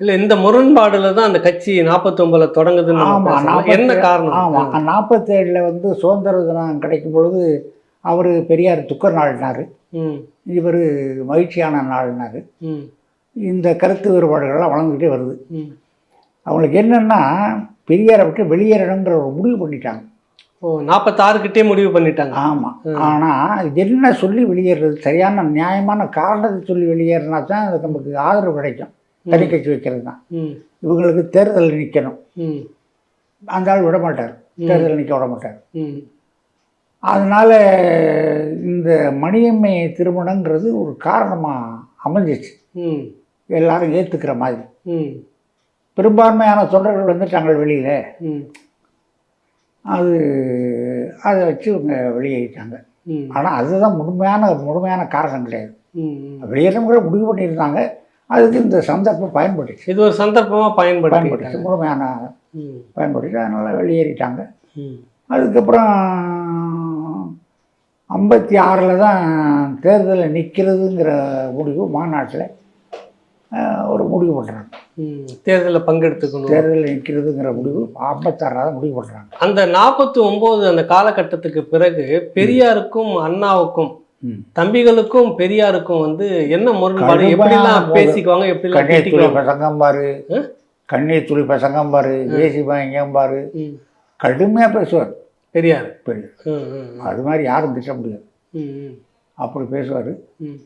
இல்ல இந்த முரண்பாடுல தான் அந்த கட்சி 49ல தொடங்குதுன்னு நம்ம ஆமாம், பேசலாம். என்ன காரணம்? ஆமாம். 47ல் வந்து சுதந்திர தினம் கிடைக்கும் பொழுது அவர் பெரியார் துக்க நாள்னாரு, ம், இவர் மகிழ்ச்சியான நாள்னாரு. ம், இந்த கருத்து வேறுபாடுகள்லாம் வளர்ந்துக்கிட்டே வருது. ம். அவங்களுக்கு என்னென்னா, பெரியாரை விட்டு வெளியேறணுங்கிற ஒரு முடிவு பண்ணிட்டாங்க. ஓ 46 கிட்டே முடிவு பண்ணிட்டாங்க. ஆமாம். ஆனால் என்ன சொல்லி வெளியேறது, சரியான நியாயமான காரணத்தை சொல்லி வெளியேறினா தான் அது நமக்கு ஆதரவு கிடைக்கும். தனி கட்சி வைக்கிறது தான். ம், இவங்களுக்கு தேர்தலில் நிற்கணும். ம், அந்த ஆள் விட மாட்டார், தேர்தலில் நிற்க விட மாட்டார். ம், அதனால் இந்த மணியம்மை திருமணங்கிறது ஒரு காரணமாக அமைஞ்சிச்சு. ம், எல்லாரும் ஏற்றுக்கிற மாதிரி. ம், பெரும்பான்மையான தொண்டர்கள் வந்துட்டாங்க வெளியில். ம், அதை வச்சு இவங்க வெளியேறிட்டாங்க. ம், ஆனால் அதுதான் முழுமையான காரணம் கிடையாது. ம். வெளியேறங்கிற முடிவு பண்ணியிருந்தாங்க. அதுக்கு இந்த சந்தர்ப்பம் பயன்பட்டுச்சு. இது ஒரு சந்தர்ப்பமா பயன்பட்டுச்சு முழுமையான ம், பயன்பட்டுச்சு. அதனால் வெளியேறிட்டாங்க. ம், அதுக்கப்புறம் 56ல் தான் தேர்தலில் நிற்கிறதுங்கிற முடிவு மாநாட்டில் ஒரு முடிவு பண்ணுறாங்க. ம். தேர்தலில் பங்கெடுத்துக்கணும். தேர்தலில் நிற்கிறதுங்கிற முடிவு 56 தான் முடிவு பண்ணுறாங்க. அந்த 49 அந்த காலகட்டத்துக்கு பிறகு பெரியாருக்கும் அண்ணாவுக்கும் தம்பிகளுக்கும் பெரியாருக்கும் வந்து என்ன முரண்பாடு, எப்படிலாம் பேசிக்குவாங்க, எப்படிலாம் கண்ணீர் துளி திட்டிக்குவாங்க? பசங்கம் பாரு, கண்ணீர் துளி பசங்கம் பாரு, தேசிபா எங்கேயும் பாரு, ம். கடுமையாக பேசுவார் பெரியார். பெரியார். ம், ம், அது மாதிரி யாரும் திட்ட முடியாது. ம், ம், அப்படி பேசுவார். ம்.